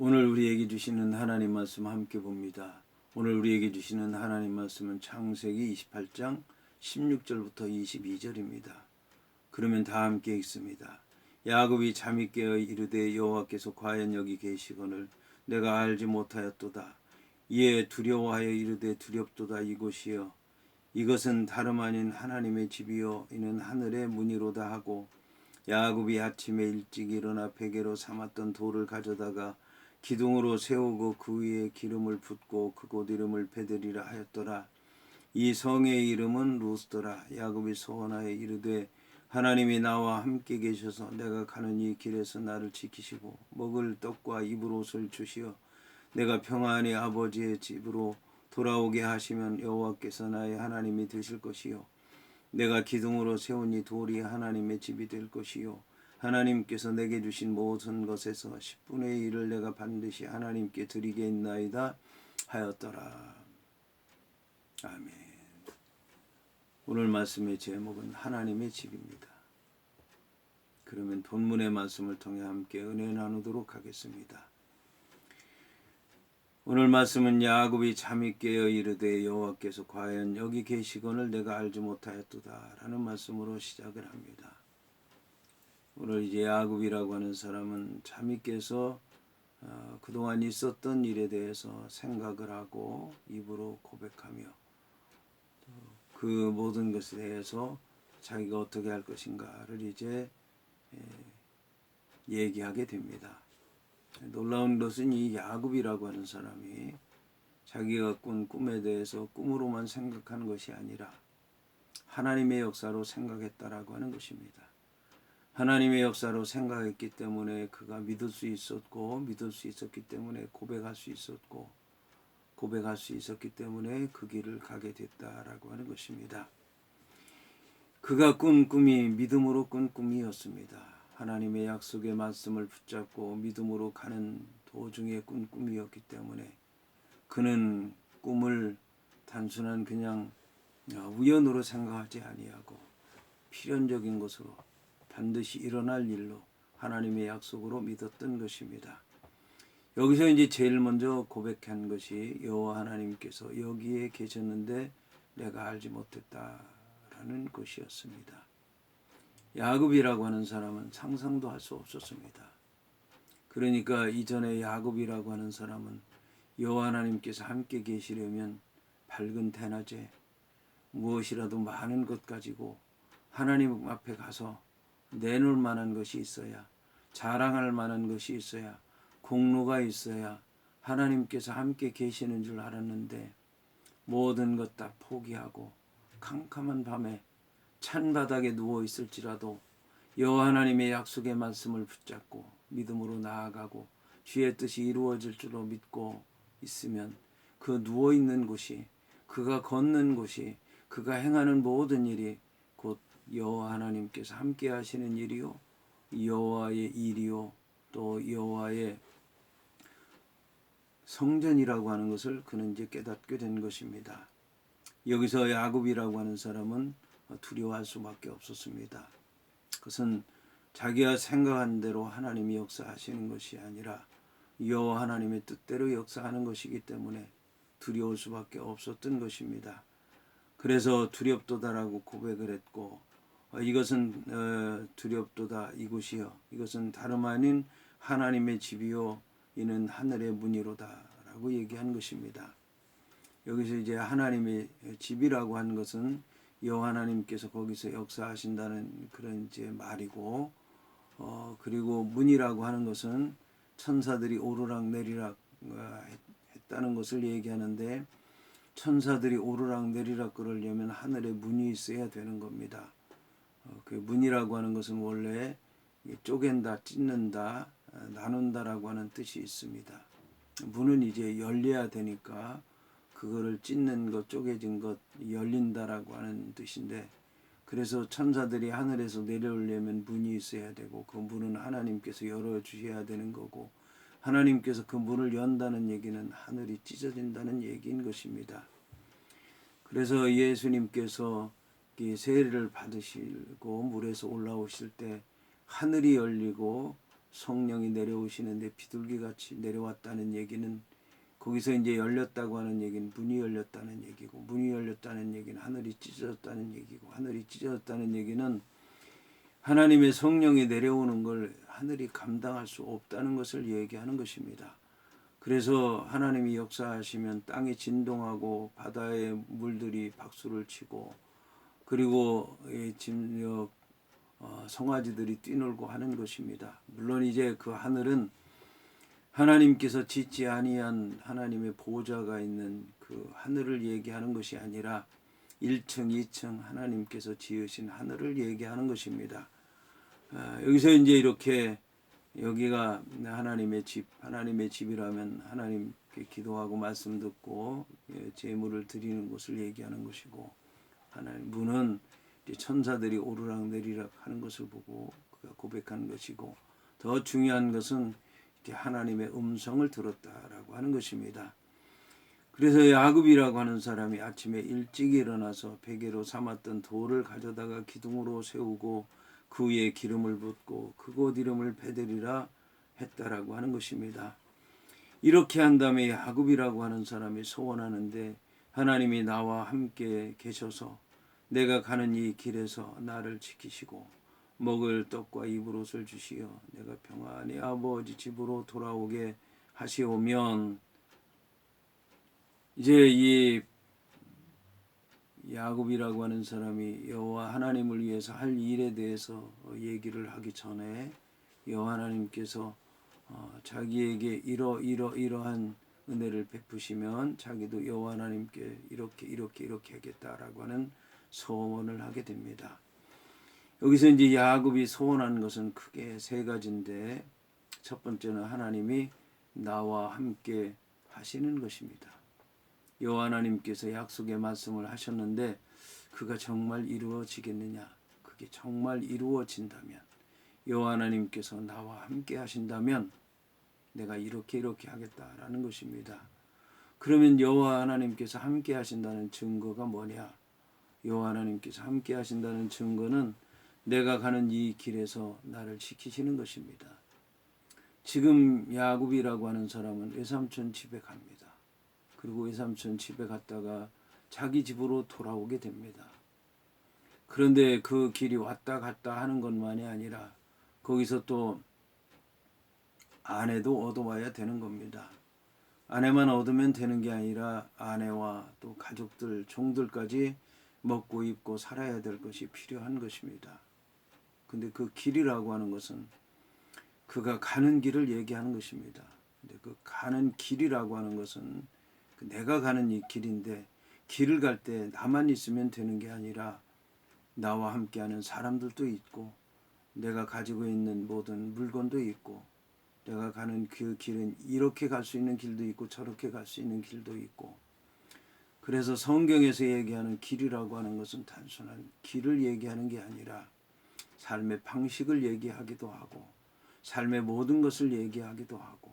오늘 우리에게 주시는 하나님 말씀 함께 봅니다. 오늘 우리에게 주시는 하나님 말씀은 창세기 28장 16절부터 22절입니다. 그러면 다 함께 읽습니다. 야곱이 잠이 깨어 이르되 여호와께서 과연 여기 계시거늘 내가 알지 못하였도다. 이에 두려워하여 이르되 두렵도다. 이곳이여 이것은 다름 아닌 하나님의 집이요 이는 하늘의 문이로다 하고, 야곱이 아침에 일찍 일어나 베개로 삼았던 돌을 가져다가 기둥으로 세우고 그 위에 기름을 붓고 그곳 이름을 베들이라 하였더라. 이 성의 이름은 루스더라. 야곱이 소원하여 이르되 하나님이 나와 함께 계셔서 내가 가는 이 길에서 나를 지키시고 먹을 떡과 입을 옷을 주시어 내가 평안히 아버지의 집으로 돌아오게 하시면 여호와께서 나의 하나님이 되실 것이요 내가 기둥으로 세운 이 돌이 하나님의 집이 될 것이요 하나님께서 내게 주신 모든 것에서 10분의 1을 내가 반드시 하나님께 드리겠나이다 하였더라. 아멘. 오늘 말씀의 제목은 하나님의 집입니다. 그러면 본문의 말씀을 통해 함께 은혜 나누도록 하겠습니다. 오늘 말씀은 야곱이 잠이 깨어 이르되 여호와께서 과연 여기 계시거늘 내가 알지 못하였도다 라는 말씀으로 시작을 합니다. 오늘 이제 야곱이라고 하는 사람은 잠이 깨서 그동안 있었던 일에 대해서 생각을 하고 입으로 고백하며 그 모든 것에 대해서 자기가 어떻게 할 것인가를 이제 얘기하게 됩니다. 놀라운 것은 이 야곱이라고 하는 사람이 자기가 꾼 꿈에 대해서 꿈으로만 생각하는 것이 아니라 하나님의 역사로 생각했다라고 하는 것입니다. 하나님의 역사로 생각했기 때문에 그가 믿을 수 있었고, 믿을 수 있었기 때문에 고백할 수 있었고, 고백할 수 있었기 때문에 그 길을 가게 됐다라고 하는 것입니다. 그가 꾼 꿈이 믿음으로 꾼 꿈이었습니다. 하나님의 약속의 말씀을 붙잡고 믿음으로 가는 도중에 꾼 꿈이었기 때문에 그는 꿈을 단순한 그냥 우연으로 생각하지 아니하고 필연적인 것으로 반드시 일어날 일로 하나님의 약속으로 믿었던 것입니다. 여기서 이제 제일 먼저 고백한 것이 여호와 하나님께서 여기에 계셨는데 내가 알지 못했다라는 것이었습니다. 야곱이라고 하는 사람은 상상도 할 수 없었습니다. 그러니까 이전에 야곱이라고 하는 사람은 여호와 하나님께서 함께 계시려면 밝은 대낮에 무엇이라도 많은 것 가지고 하나님 앞에 가서 내놓을 만한 것이 있어야, 자랑할 만한 것이 있어야, 공로가 있어야 하나님께서 함께 계시는 줄 알았는데 모든 것 다 포기하고 캄캄한 밤에 찬 바닥에 누워 있을지라도 여호와 하나님의 약속의 말씀을 붙잡고 믿음으로 나아가고 주의 뜻이 이루어질 줄로 믿고 있으면 그 누워 있는 곳이, 그가 걷는 곳이, 그가 행하는 모든 일이 곧 여호와 하나님께서 함께 하시는 일이요 여호와의 일이요 또 여호와의 성전이라고 하는 것을 그는 이제 깨닫게 된 것입니다. 여기서 야곱이라고 하는 사람은 두려워할 수밖에 없었습니다. 그것은 자기가 생각한 대로 하나님이 역사하시는 것이 아니라 여호와 하나님의 뜻대로 역사하는 것이기 때문에 두려울 수밖에 없었던 것입니다. 그래서 두렵도다라고 고백을 했고, 이것은 두렵도다 이곳이요 이것은 다름 아닌 하나님의 집이요 이는 하늘의 문이로다 라고 얘기한 것입니다. 여기서 이제 하나님의 집이라고 하는 것은 여호와 하나님께서 거기서 역사하신다는 그런 이제 말이고, 그리고 문이라고 하는 것은 천사들이 오르락 내리락 했다는 것을 얘기하는데, 천사들이 오르락 내리락 그러려면 하늘에 문이 있어야 되는 겁니다. 그 문이라고 하는 것은 원래 쪼갠다, 찢는다, 나눈다라고 하는 뜻이 있습니다. 문은 이제 열려야 되니까 그거를 찢는 것, 쪼개진 것, 열린다라고 하는 뜻인데, 그래서 천사들이 하늘에서 내려오려면 문이 있어야 되고 그 문은 하나님께서 열어주셔야 되는 거고, 하나님께서 그 문을 연다는 얘기는 하늘이 찢어진다는 얘기인 것입니다. 그래서 예수님께서 세례를 받으시고 물에서 올라오실 때 하늘이 열리고 성령이 내려오시는데 비둘기같이 내려왔다는 얘기는 거기서 이제 열렸다고 하는 얘기는 문이 열렸다는 얘기고, 문이 열렸다는 얘기는 하늘이 찢어졌다는 얘기고, 하늘이 찢어졌다는 얘기는 하나님의 성령이 내려오는 걸 하늘이 감당할 수 없다는 것을 얘기하는 것입니다. 그래서 하나님이 역사하시면 땅이 진동하고 바다의 물들이 박수를 치고, 그리고 송아지들이 뛰놀고 하는 것입니다. 물론 이제 그 하늘은 하나님께서 짓지 아니한 하나님의 보좌가 있는 그 하늘을 얘기하는 것이 아니라 1층, 2층 하나님께서 지으신 하늘을 얘기하는 것입니다. 여기서 이제 이렇게 여기가 하나님의 집, 하나님의 집이라면 하나님께 기도하고 말씀 듣고 제물을 드리는 곳을 얘기하는 것이고, 하나님 문은 천사들이 오르락 내리락 하는 것을 보고 그가 고백하는 것이고, 더 중요한 것은 하나님의 음성을 들었다라고 하는 것입니다. 그래서 야곱이라고 하는 사람이 아침에 일찍 일어나서 베개로 삼았던 돌을 가져다가 기둥으로 세우고 그 위에 기름을 붓고 그곳 이름을 베델이라 했다라고 하는 것입니다. 이렇게 한 다음에 야곱이라고 하는 사람이 소원하는데, 하나님이 나와 함께 계셔서 내가 가는 이 길에서 나를 지키시고 먹을 떡과 입을 옷을 주시어 내가 평안히 아버지 집으로 돌아오게 하시오면, 이제 이 야곱이라고 하는 사람이 여호와 하나님을 위해서 할 일에 대해서 얘기를 하기 전에 여호와 하나님께서 자기에게 이러한 은혜를 베푸시면 자기도 여호와 하나님께 이렇게 하겠다라고 하는 소원을 하게 됩니다. 여기서 이제 야곱이 소원한 것은 크게 세 가지인데, 첫 번째는 하나님이 나와 함께 하시는 것입니다. 여호와 하나님께서 약속의 말씀을 하셨는데 그가 정말 이루어지겠느냐? 그게 정말 이루어진다면, 여호와 하나님께서 나와 함께 하신다면 내가 이렇게 하겠다라는 것입니다. 그러면 여호와 하나님께서 함께 하신다는 증거가 뭐냐? 여호와 하나님께서 함께 하신다는 증거는 내가 가는 이 길에서 나를 지키시는 것입니다. 지금 야곱이라고 하는 사람은 외삼촌 집에 갑니다. 그리고 외삼촌 집에 갔다가 자기 집으로 돌아오게 됩니다. 그런데 그 길이 왔다 갔다 하는 것만이 아니라 거기서 또 아내도 얻어와야 되는 겁니다. 아내만 얻으면 되는 게 아니라 아내와 또 가족들, 종들까지 먹고 입고 살아야 될 것이 필요한 것입니다. 근데 그 길이라고 하는 것은 그가 가는 길을 얘기하는 것입니다. 근데 그 가는 길이라고 하는 것은 내가 가는 이 길인데, 길을 갈 때 나만 있으면 되는 게 아니라 나와 함께하는 사람들도 있고, 내가 가지고 있는 모든 물건도 있고, 내가 가는 그 길은 이렇게 갈 수 있는 길도 있고 저렇게 갈 수 있는 길도 있고, 그래서 성경에서 얘기하는 길이라고 하는 것은 단순한 길을 얘기하는 게 아니라 삶의 방식을 얘기하기도 하고 삶의 모든 것을 얘기하기도 하고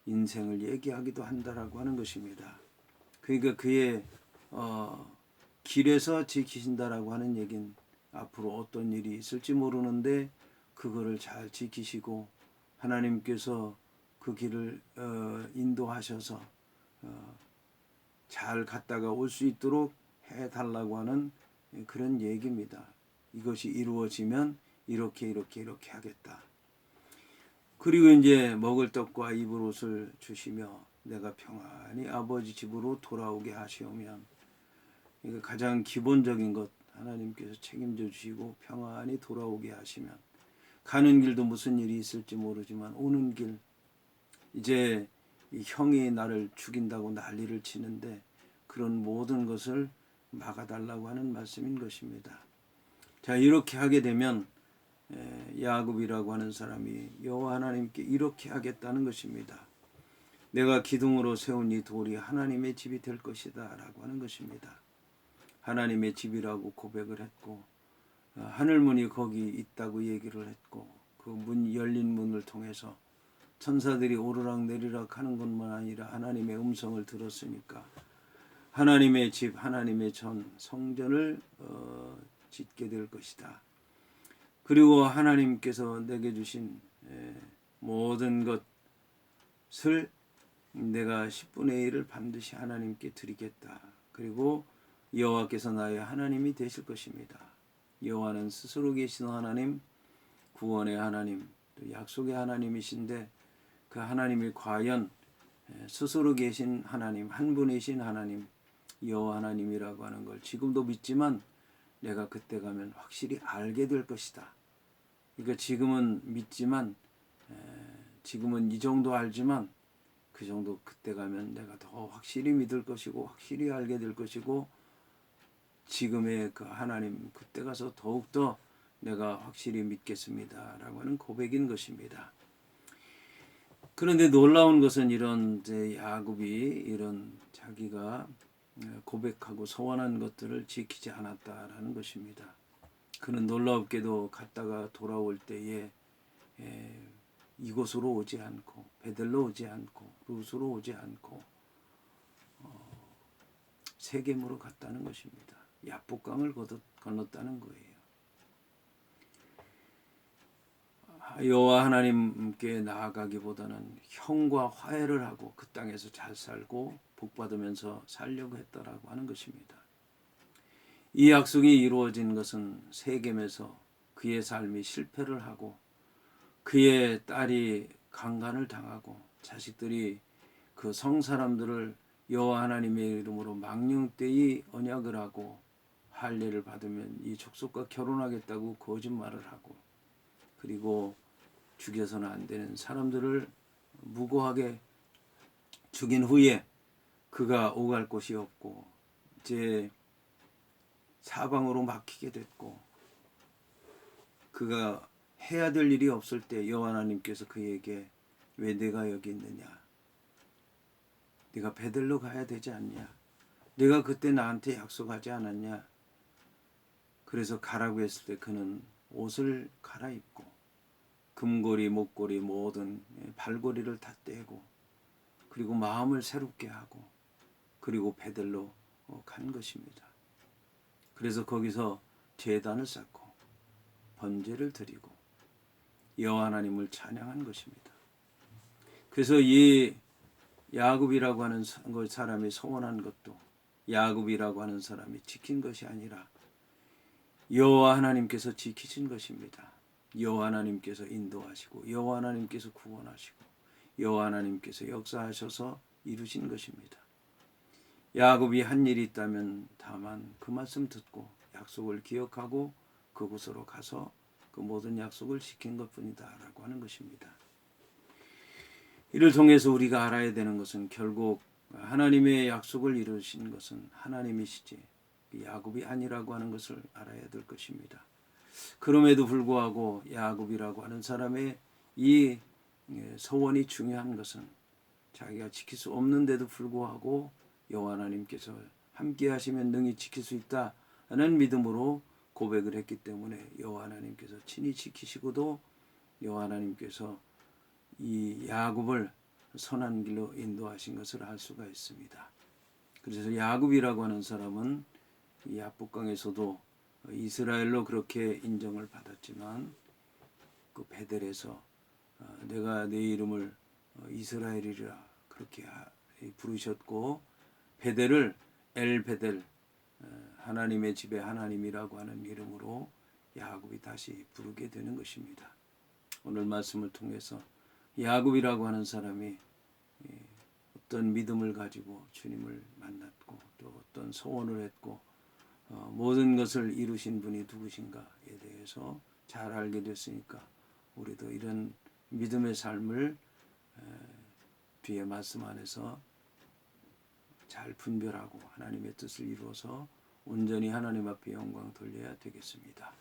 인생을 얘기하기도 한다라고 하는 것입니다. 그러니까 그의 길에서 지키신다라고 하는 얘기는 앞으로 어떤 일이 있을지 모르는데 그거를 잘 지키시고 하나님께서 그 길을 인도하셔서 잘 갔다가 올 수 있도록 해달라고 하는 그런 얘기입니다. 이것이 이루어지면 이렇게 하겠다. 그리고 이제 먹을 떡과 입을 옷을 주시며 내가 평안히 아버지 집으로 돌아오게 하시오면, 이거 가장 기본적인 것, 하나님께서 책임져 주시고 평안히 돌아오게 하시면, 가는 길도 무슨 일이 있을지 모르지만 오는 길, 이제 이 형이 나를 죽인다고 난리를 치는데 그런 모든 것을 막아달라고 하는 말씀인 것입니다. 자, 이렇게 하게 되면 야곱이라고 하는 사람이 여호와 하나님께 이렇게 하겠다는 것입니다. 내가 기둥으로 세운 이 돌이 하나님의 집이 될 것이다 라고 하는 것입니다. 하나님의 집이라고 고백을 했고 하늘문이 거기 있다고 얘기를 했고, 그 문 열린 문을 통해서 천사들이 오르락 내리락 하는 것만 아니라 하나님의 음성을 들었으니까 하나님의 집, 하나님의 전 성전을 짓게 될 것이다. 그리고 하나님께서 내게 주신 모든 것을 내가 10분의 1을 반드시 하나님께 드리겠다. 그리고 여호와께서 나의 하나님이 되실 것입니다. 여호와는 스스로 계신 하나님, 구원의 하나님, 또 약속의 하나님이신데 그 하나님이 과연 스스로 계신 하나님, 한 분이신 하나님, 여호와 하나님이라고 하는 걸 지금도 믿지만 내가 그때 가면 확실히 알게 될 것이다. 그러니까 지금은 믿지만 지금은 이 정도 알지만 그 정도 그때 가면 내가 더 확실히 믿을 것이고 확실히 알게 될 것이고 지금의 그 하나님 그때 가서 더욱더 내가 확실히 믿겠습니다라고 하는 고백인 것입니다. 그런데 놀라운 것은 이런 야곱이 이런 자기가 고백하고 소원한 것들을 지키지 않았다라는 것입니다. 그는 놀랍게도 갔다가 돌아올 때에 이곳으로 오지 않고 베델로 오지 않고 루스로 오지 않고 세겜으로 갔다는 것입니다. 야복강을 건넜다는 거예요. 여호와 하나님께 나아가기보다는 형과 화해를 하고 그 땅에서 잘 살고 복받으면서 살려고 했다라고 하는 것입니다. 이 약속이 이루어진 것은 세겜에서 그의 삶이 실패를 하고 그의 딸이 강간을 당하고 자식들이 그 성사람들을 여호와 하나님의 이름으로 망령되이 언약을 하고 할례를 받으면 이 족속과 결혼하겠다고 거짓말을 하고 그리고 죽여서는 안 되는 사람들을 무고하게 죽인 후에 그가 오갈 곳이 없고 이제 사방으로 막히게 됐고 그가 해야 될 일이 없을 때 여호와 하나님께서 그에게 왜 내가 여기 있느냐? 네가 베들로 가야 되지 않냐? 내가 그때 나한테 약속하지 않았냐? 그래서 가라고 했을 때 그는 옷을 갈아입고 금고리, 목고리 모든 발고리를 다 떼고 그리고 마음을 새롭게 하고 그리고 베들로 간 것입니다. 그래서 거기서 제단을 쌓고 번제를 드리고 여호와 하나님을 찬양한 것입니다. 그래서 이 야곱이라고 하는 사람이 소원한 것도 야곱이라고 하는 사람이 지킨 것이 아니라 여호와 하나님께서 지키신 것입니다. 여호와 하나님께서 인도하시고 여호와 하나님께서 구원하시고 여호와 하나님께서 역사하셔서 이루신 것입니다. 야곱이 한 일이 있다면 다만 그 말씀 듣고 약속을 기억하고 그곳으로 가서 그 모든 약속을 지킨 것뿐이다라고 하는 것입니다. 이를 통해서 우리가 알아야 되는 것은 결국 하나님의 약속을 이루신 것은 하나님이시지 야곱이 아니라고 하는 것을 알아야 될 것입니다. 그럼에도 불구하고 야곱이라고 하는 사람의 이 소원이 중요한 것은 자기가 지킬 수 없는데도 불구하고 여호와 하나님께서 함께 하시면 능히 지킬 수 있다는 믿음으로 고백을 했기 때문에 여호와 하나님께서 친히 지키시고도 여호와 하나님께서 이 야곱을 선한 길로 인도하신 것을 알 수가 있습니다. 그래서 야곱이라고 하는 사람은 이 야복강에서도 이스라엘로 그렇게 인정을 받았지만 그 베델에서 내가 내 이름을 이스라엘이라 그렇게 부르셨고 베델을 엘베델 하나님의 집의 하나님이라고 하는 이름으로 야곱이 다시 부르게 되는 것입니다. 오늘 말씀을 통해서 야곱이라고 하는 사람이 어떤 믿음을 가지고 주님을 만났고 또 어떤 소원을 했고 모든 것을 이루신 분이 누구신가에 대해서 잘 알게 됐으니까 우리도 이런 믿음의 삶을 뒤에 말씀 안에서 잘 분별하고 하나님의 뜻을 이루어서 온전히 하나님 앞에 영광 돌려야 되겠습니다.